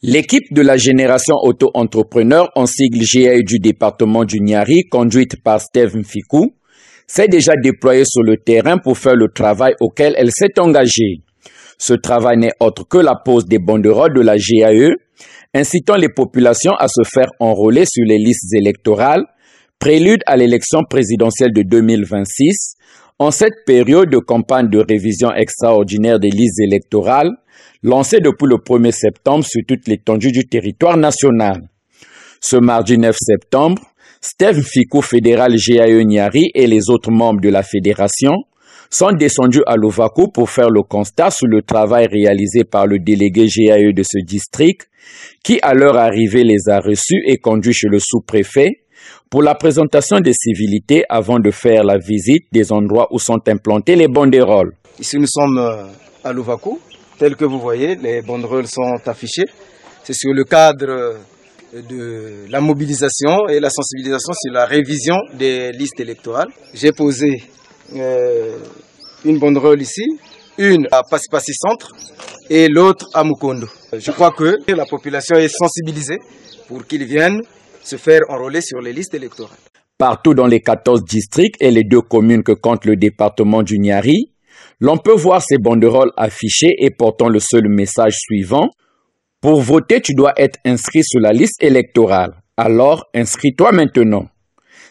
L'équipe de la génération auto-entrepreneur en sigle GAE du département du Niari, conduite par Steve Mfikou, s'est déjà déployée sur le terrain pour faire le travail auquel elle s'est engagée. Ce travail n'est autre que la pose des banderoles de la GAE, incitant les populations à se faire enrôler sur les listes électorales, prélude à l'élection présidentielle de 2026, en cette période de campagne de révision extraordinaire des listes électorales, lancée depuis le 1er septembre sur toute l'étendue du territoire national. Ce mardi 9 septembre, Steve Mfikou, fédéral GAE Niari et les autres membres de la fédération sont descendus à Louvakou pour faire le constat sur le travail réalisé par le délégué GAE de ce district, qui à leur arrivée les a reçus et conduits chez le sous-préfet pour la présentation des civilités avant de faire la visite des endroits où sont implantées les banderoles. Ici nous sommes à Louvakou, tel que vous voyez, les banderoles sont affichées. C'est sur le cadre de la mobilisation et la sensibilisation sur la révision des listes électorales. J'ai posé une banderole ici, une à Passipassi Centre et l'autre à Mukondo. Je crois que la population est sensibilisée pour qu'ils viennent se faire enrôler sur les listes électorales. Partout dans les 14 districts et les 2 communes que compte le département du Niari, l'on peut voir ces banderoles affichées et portant le seul message suivant: pour voter, tu dois être inscrit sur la liste électorale. Alors, inscris-toi maintenant.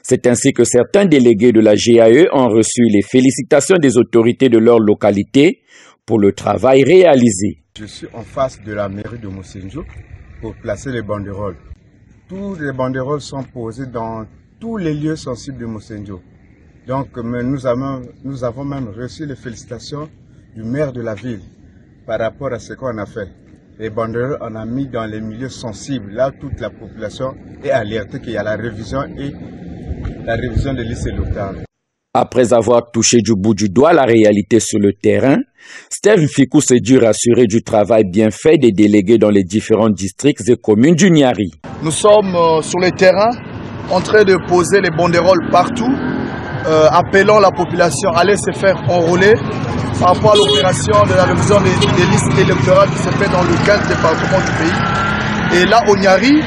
C'est ainsi que certains délégués de la GAE ont reçu les félicitations des autorités de leur localité pour le travail réalisé. Je suis en face de la mairie de Moussenjo pour placer les banderoles. Tous les banderoles sont posées dans tous les lieux sensibles de Moussenjo. Donc nous avons même reçu les félicitations du maire de la ville par rapport à ce qu'on a fait. Les banderoles, on a mis dans les milieux sensibles, là toute la population est alertée qu'il y a la révision des listes électorales. Après avoir touché du bout du doigt la réalité sur le terrain, Steve Mfikou s'est dû rassurer du travail bien fait des délégués dans les différents districts et communes du Niari. Nous sommes sur le terrain en train de poser les banderoles partout, appelant la population à aller se faire enrôler par rapport à l'opération de la révision des listes électorales qui se fait dans le 15 départements du pays. Et là, au Niari,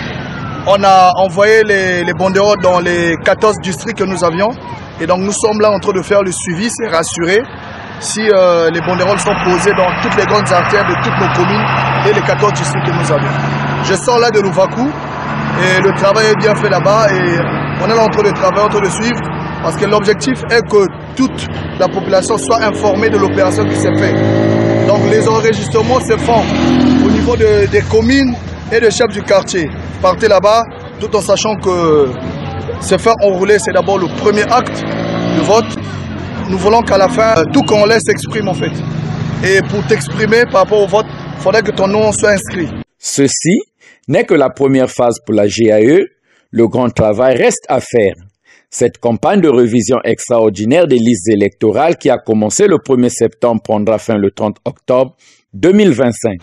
on a envoyé les banderoles dans les 14 districts que nous avions. Et donc nous sommes là en train de faire le suivi, c'est rassurer si les banderoles sont posées dans toutes les grandes artères de toutes nos communes et les 14 districts que nous avons. Je sors là de Louvakou et le travail est bien fait là-bas et on est là en train de travailler, en train de suivre parce que l'objectif est que toute la population soit informée de l'opération qui s'est faite. Donc les enregistrements se font au niveau des communes et des chefs du quartier. Partez là-bas tout en sachant que se faire enrouler, c'est d'abord le premier acte de vote. Nous voulons qu'à la fin, tout Congolais s'exprime en fait. Et pour t'exprimer par rapport au vote, il faudrait que ton nom soit inscrit. Ceci n'est que la première phase pour la GAE. Le grand travail reste à faire. Cette campagne de révision extraordinaire des listes électorales qui a commencé le 1er septembre prendra fin le 30 octobre 2025.